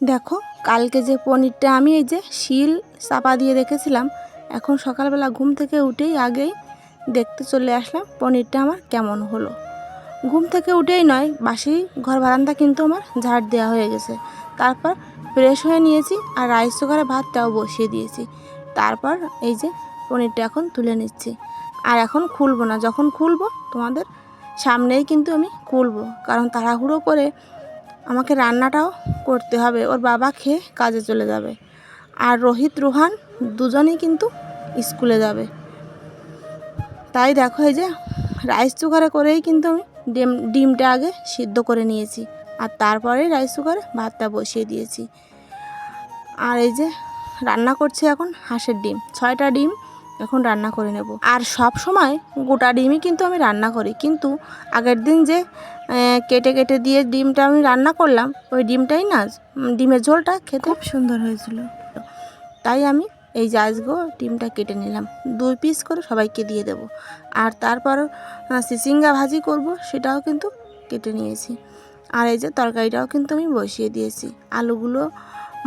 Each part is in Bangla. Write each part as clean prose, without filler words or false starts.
দেখো কালকে যে পনিরটা আমি এই যে শিল চাপা দিয়ে রেখেছিলাম, এখন সকালবেলা ঘুম থেকে উঠেই আগেই দেখতে চলে আসলাম পনিরটা আমার কেমন হলো। ঘুম থেকে উঠেই নয়, বাসি ঘর বারান্দা কিন্তু আমার ঝাড় দেওয়া হয়ে গেছে। তারপর ফ্রেশ হয়ে নিয়েছি আর রাইস কুকারে ভাতটাও বসিয়ে দিয়েছি। তারপর এই যে পনিরটা এখন তুলে নিচ্ছি। আর এখন খুলবো না, যখন খুলবো তোমাদের সামনেই কিন্তু আমি খুলবো, কারণ তাড়াহুড়ো করে আমাকে রান্নাটাও করতে হবে। ওর বাবা খেয়ে কাজে চলে যাবে, আর রোহিত রোহান দুজনেই কিন্তু স্কুলে যাবে। তাই দেখো এই যে রাইস কুকারে করেই কিন্তু আমি ডিমটা আগে সিদ্ধ করে নিয়েছি, আর তারপরে রাইস কুকারে ভাতটা বসিয়ে দিয়েছি। আর এই যে রান্না করছি এখন হাঁসের ডিম, 6টা ডিম এখন রান্না করে নেব। আর সব সময় গোটা ডিমই কিন্তু আমি রান্না করি, কিন্তু আগের দিন যে কেটে কেটে দিয়ে ডিমটা আমি রান্না করলাম, ওই ডিমটাই না, ডিমের ঝোলটা খেতে খুব সুন্দর হয়েছিল। তাই আমি এই যে আজকেও ডিমটা কেটে নিলাম, 2 পিস করে সবাইকে দিয়ে দেব। আর তারপর চিচিঙ্গা ভাজি করব, সেটাও কিন্তু কেটে নিয়েছি। আর এই যে তরকারিটাও কিন্তু আমি বসিয়ে দিয়েছি। আলুগুলো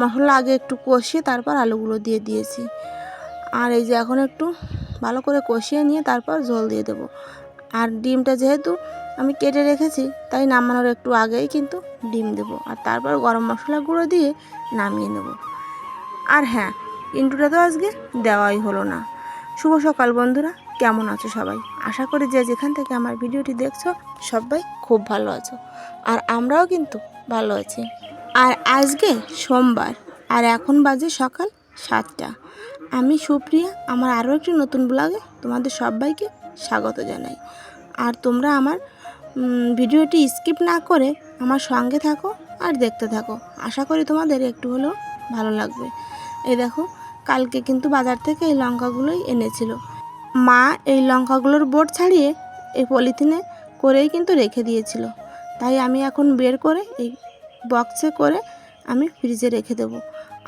মশলা আগে একটু কষিয়ে তারপর আলুগুলো দিয়ে দিয়েছি। আর এই যে এখন একটু ভালো করে কষিয়ে নিয়ে তারপর ঝোল দিয়ে দেব। আর ডিমটা যেহেতু আমি কেটে রেখেছি, তাই নামানোর একটু আগেই কিন্তু ডিম দেব, আর তারপর গরম মশলা গুঁড়ো দিয়ে নামিয়ে নেব। আর হ্যাঁ, ইন্টুটা তো আজকে দেওয়াই হলো না। শুভ সকাল বন্ধুরা, কেমন আছো সবাই? আশা করি যে যেখান থেকে আমার ভিডিওটি দেখছো সবাই খুব ভালো আছো, আর আমরাও কিন্তু ভালো আছি। আর আজকে সোমবার, আর এখন বাজে সকাল 7টা। আমি সুপ্রিয়া, আমার আরও একটি নতুন ব্লগে তোমাদের সবাইকে স্বাগত জানাই। আর তোমরা আমার ভিডিওটি স্কিপ না করে আমার সঙ্গে থাকো আর দেখতে থাকো। আশা করি তোমাদের একটু হলেও ভালো লাগবে। এই দেখো, কালকে কিন্তু বাজার থেকে এই লঙ্কাগুলোই এনেছিল মা। এই লঙ্কাগুলোর বোট ছাড়িয়ে এই পলিথিনে করেই কিন্তু রেখে দিয়েছিল, তাই আমি এখন বের করে এই বক্সে করে আমি ফ্রিজে রেখে দেব।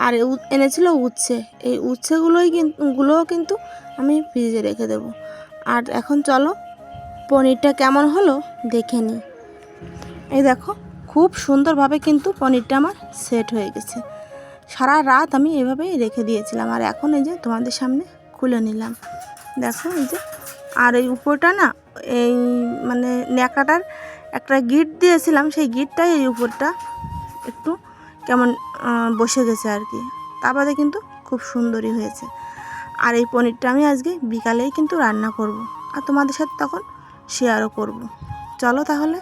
আর এনেছিল উচ্ছে, এই উচ্ছেগুলোও কিন্তু আমি ফ্রিজে রেখে দেব। আর এখন চলো পনিরটা কেমন হলো দেখে নিই। এই দেখো, খুব সুন্দরভাবে কিন্তু পনিরটা আমার সেট হয়ে গেছে। সারা রাত আমি এভাবেই রেখে দিয়েছিলাম, আর এখন এই যে তোমাদের সামনে খুলে নিলাম। দেখো এই যে, আর এই উপরটা না, এই মানে ন্যাকড়াটার একটা গিট দিয়েছিলাম, সেই গিটটাই এই উপরটা একটু কেমন বসে গেছে আর কি। তারপরে কিন্তু খুব সুন্দরই হয়েছে। আর এই পনিরটা আমি আজকে বিকালেই কিন্তু রান্না করব, আর তোমাদের সাথে তখন শেয়ারও করব। চলো তাহলে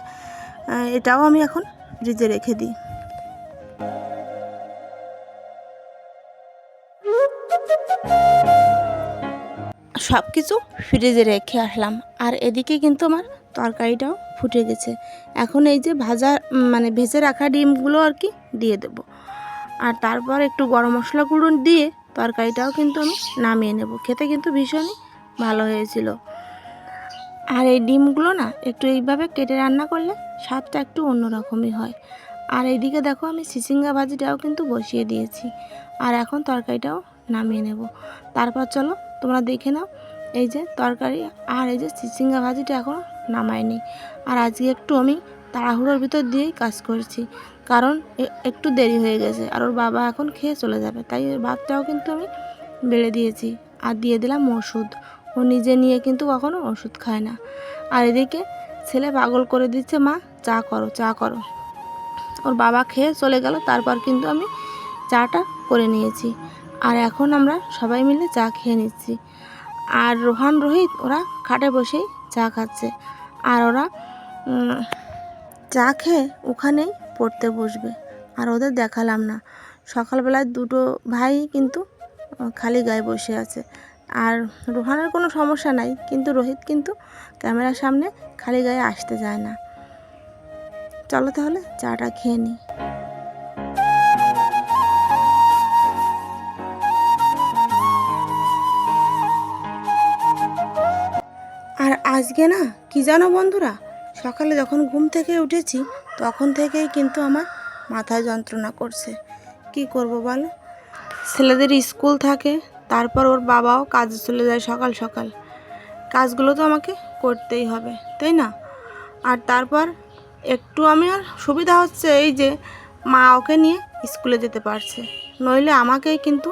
এটাও আমি এখন ফ্রিজে রেখে দিই। সব কিছু ফ্রিজে রেখে আসলাম, আর এদিকে কিন্তু আমার তরকারিটাও ফুটে গেছে। এখন এই যে ভেজে রাখা ডিমগুলো আর কি দিয়ে দেব, আর তারপর একটু গরম মশলা গুঁড়ো দিয়ে তরকারিটাও কিন্তু আমি নামিয়ে নেব। খেতে কিন্তু ভীষণই ভালো হয়েছিল। আর এই ডিমগুলো না একটু এইভাবে কেটে রান্না করলে স্বাদটা একটু অন্যরকমই হয়। আর এইদিকে দেখো, আমি চিচিঙ্গা ভাজিটাও কিন্তু বসিয়ে দিয়েছি, আর এখন তরকারিটাও নামিয়ে নেব। তারপর চলো তোমরা দেখে নাও এই যে তরকারি, আর এই যে চিচিঙ্গা ভাজিটা এখনও নামাইনি। আর আজকে একটু আমি তাড়াহুড়োর ভিতর দিয়েই কাজ করছি, কারণ একটু দেরি হয়ে গেছে, আর ওর বাবা এখন খেয়ে চলে যাবে। তাই ভাতটাও কিন্তু আমি বেড়ে দিয়েছি, আর দিয়ে দিলাম ওষুধ। ও নিজে নিয়ে কিন্তু কখনো ওষুধ খায় না। আর এদিকে ছেলে পাগল করে দিচ্ছে, মা চা করো চা করো। ওর বাবা খেয়ে চলে গেল, তারপর কিন্তু আমি চাটা করে নিয়েছি। আর এখন আমরা সবাই মিলে চা খেয়ে নিচ্ছি। আর রোহান রোহিত ওরা খাটে বসেই চা খাচ্ছে, আর ওরা চা খেয়ে ওখানেই পড়তে বসবে। আর ওদের দেখালাম না, সকালবেলায় দুটো ভাই কিন্তু খালি গায়ে বসে আছে। আর রোহানের কোনো সমস্যা নাই, কিন্তু রোহিত কিন্তু ক্যামেরার সামনে খালি গায়ে আসতে চায় না। চলো তাহলে চাটা খেয়ে নিই। আর আজকে না কি জানো বন্ধুরা, সকালে যখন ঘুম থেকে উঠেছি তখন থেকেই কিন্তু আমার মাথায় যন্ত্রণা করছে। কি করব বলো, ছেলেদের স্কুল থাকে, তারপর ওর বাবাও কাজে চলে যায় সকাল সকাল। কাজগুলো তো আমাকে করতেই হবে, তাই না? আর তারপর একটু আমি আর সুবিধা হচ্ছে এই যে মা ওকে নিয়ে স্কুলে যেতে পারছে, নইলে আমাকেই কিন্তু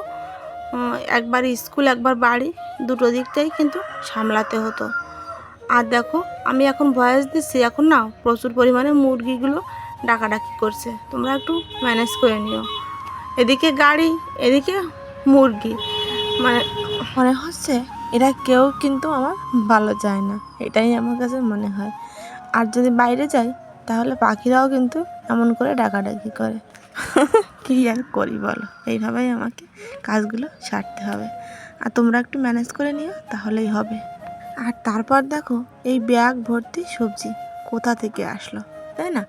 একবার স্কুল একবার বাড়ি দুটো দিকটাই কিন্তু সামলাতে হতো। আর দেখো আমি এখন ভয়েস দিচ্ছি, এখন না প্রচুর পরিমাণে মুরগিগুলো ডাকাডাকি করছে, তোমরা একটু ম্যানেজ করে নিও। এদিকে গাড়ি, এদিকে মুরগি, মানে মনে হচ্ছে এরা কেউ কিন্তু আমার ভালো চায় না, এটাই আমার কাছে মনে হয়। আর যদি বাইরে যাই তাহলে পাখিরাও কিন্তু এমন করে ডাকাডাকি করে। কী আর করি বলো, এইভাবেই আমাকে কাজগুলো সারতে হবে। আর তোমরা একটু ম্যানেজ করে নিও, তাহলেই হবে। আর তারপর দেখো এই ব্যাগ ভর্তি সবজি কোথা থেকে আসলো, তাই না?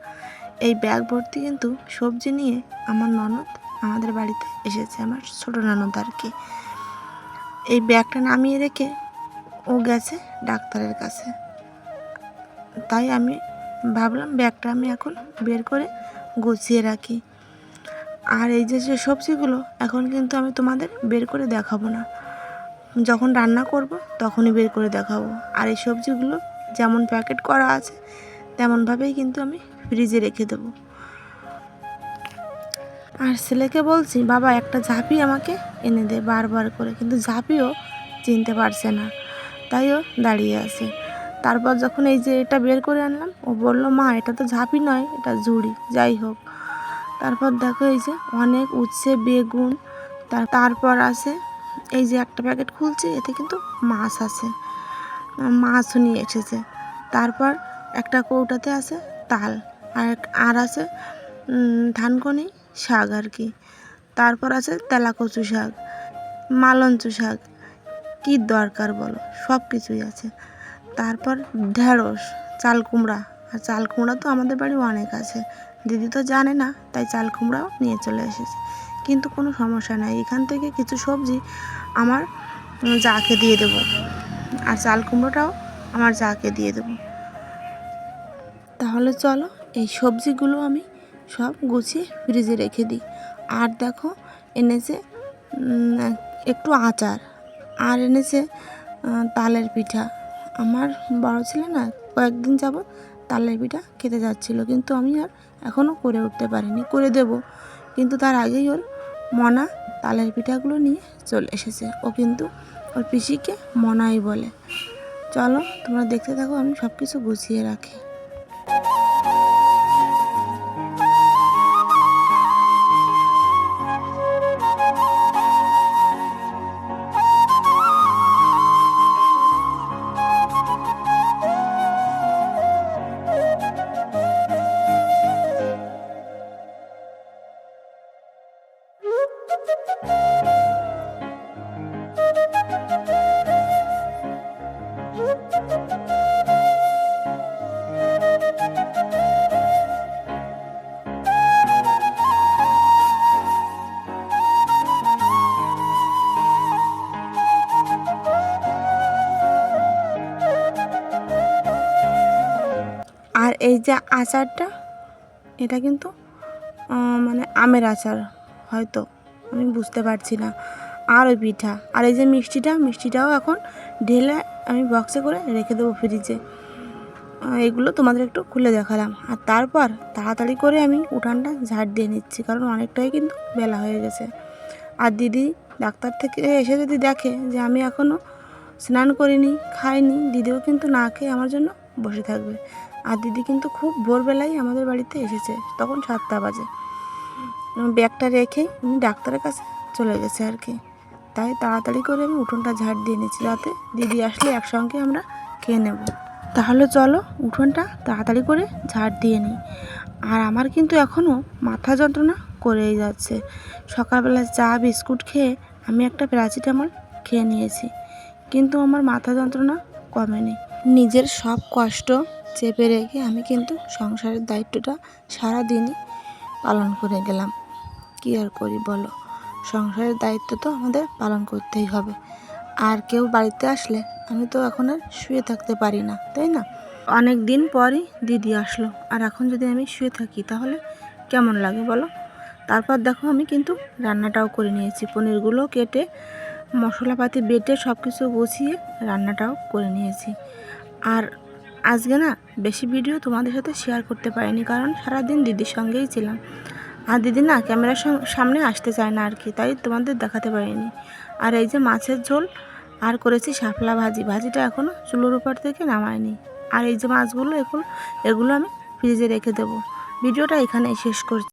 এই ব্যাগ ভর্তি কিন্তু সবজি নিয়ে আমার ননদ আমাদের বাড়িতে এসেছে, আমার ছোটো ননদ আর কি। এই ব্যাগটা নামিয়ে রেখে ও গেছে ডাক্তারের কাছে, তাই আমি ভাবলাম ব্যাগটা আমি এখন বের করে গুছিয়ে রাখি। আর এই যে সবজিগুলো এখন কিন্তু আমি তোমাদের বের করে দেখাবো না, যখন রান্না করব তখনই বের করে দেখাবো। আর এই সবজিগুলো যেমন প্যাকেট করা আছে তেমনভাবেই কিন্তু আমি ফ্রিজে রেখে দেবো। আর ছেলেকে বলছি, বাবা একটা ঝাঁপি আমাকে এনে দে বারবার করে, কিন্তু ঝাঁপিও চিনতে পারছে না, তাইও দাঁড়িয়ে আছে। তারপর যখন এই যে এটা বের করে আনলাম, ও বললো মা এটা তো ঝাঁপি নয়, এটা ঝুড়ি। যাই হোক, তারপর দেখো এই যে অনেক উচ্ছে, বেগুন, তারপর আছে এই যে একটা প্যাকেট খুলছি, এতে কিন্তু মাছ আছে, মাছও নিয়ে এসেছে। তারপর একটা কৌটাতে আছে তাল, আর আছে ধানকনি শাক আর কি। তারপর আছে তেলাকচু শাক, মালঞ্চু শাক, কী দরকার বলো, সব কিছুই আছে। তারপর ঢেঁড়স, চাল কুমড়া, আর চাল কুমড়া তো আমাদের বাড়ি অনেক আছে, দিদি তো জানে না, তাই চাল কুমড়াও নিয়ে চলে এসেছে। কিন্তু কোনো সমস্যা নাই, এখান থেকে কিছু সবজি আমার যাকে দিয়ে দেবো, আর চাল কুমড়োটাও আমার যাকে দিয়ে দেবো। তাহলে চলো এই সবজিগুলো আমি সব গুছিয়ে ফ্রিজে রেখে দিই। আর দেখো এনেছে একটু আচার, আর এনেছে তালের পিঠা। আমার বড় ছেলে না কয়েকদিন যাবত তালের পিঠা খেতে যাচ্ছিলো, কিন্তু আমি আর এখনও করে উঠতে পারিনি, করে দেব, কিন্তু তার আগেই ওর মনা তালের পিঠাগুলো নিয়ে চলে এসেছে। ও কিন্তু ওর পিসিকে মনাই বলে। চলো তোমরা দেখতে থাকো, আমি সব কিছু গুছিয়ে রাখি। আর এই যে আচারটা, এটা কিন্তু মানে আমের আচার হয়তো, আমি বুঝতে পারছি না। আর ওই পিঠা, আর এই যে মিষ্টিটাও এখন ঢেলে আমি বক্সে করে রেখে দেবো ফ্রিজে। এগুলো তোমাদের একটু খুলে দেখালাম। আর তারপর তাড়াতাড়ি করে আমি উঠানটা ঝাড় দিয়ে নিচ্ছি, কারণ অনেকটাই কিন্তু বেলা হয়ে গেছে। আর দিদি ডাক্তার থেকে এসে যদি দেখে যে আমি এখনও স্নান করিনি, খাইনি, দিদিও কিন্তু না খেয়ে আমার জন্য বসে থাকবে। আর দিদি কিন্তু খুব ভোরবেলায় আমাদের বাড়িতে এসেছে, তখন 7টা বাজে। ব্যাগটা রেখে উনি ডাক্তারের কাছে চলে গেছে আর কি, তাই তাড়াতাড়ি করে আমি উঠোনটা ঝাড় দিয়ে নিচ্ছি, যাতে দিদি আসলে একসঙ্গে আমরা খেয়ে নেব। তাহলে চলো উঠোনটা তাড়াতাড়ি করে ঝাড় দিয়ে নিই। আর আমার কিন্তু এখনও মাথা যন্ত্রণা করেই যাচ্ছে। সকালবেলা চা বিস্কুট খেয়ে আমি একটা প্যারাসিটামল খেয়ে নিয়েছি, কিন্তু আমার মাথা যন্ত্রণা কমেনি। নিজের সব কষ্ট চেপে রেখে আমি কিন্তু সংসারের দায়িত্বটা সারাদিনই পালন করে গেলাম। কী আর করি বলো, সংসারের দায়িত্ব তো আমাদের পালন করতেই হবে। আর কেউ বাড়িতে আসলে আমি তো এখন আর শুয়ে থাকতে পারি না, তাই না? অনেক দিন পরই দিদি আসলো, আর এখন যদি আমি শুয়ে থাকি তাহলে কেমন লাগে বলো? তারপর দেখো আমি কিন্তু রান্নাটাও করে নিয়েছি, পনিরগুলো কেটে মশলাপাতি বেটে সব কিছু গুছিয়ে রান্নাটাও করে নিয়েছি। আর আজকে না বেশি ভিডিও তোমাদের সাথে শেয়ার করতে পারিনি, কারণ সারাদিন দিদির সঙ্গেই ছিলাম। আর দিদি না ক্যামেরার সামনে আসতে চায় না আর কি, তাই তোমাদের দেখাতে পারিনি। আর এই যে মাছের ঝোল আর করেছি শাপলা ভাজি, ভাজিটা এখনও চুলোর উপর থেকে নামায়নি। আর এই যে মাছগুলো এগুলো আমি ফ্রিজে রেখে দেবো। ভিডিওটা এখানেই শেষ করছি।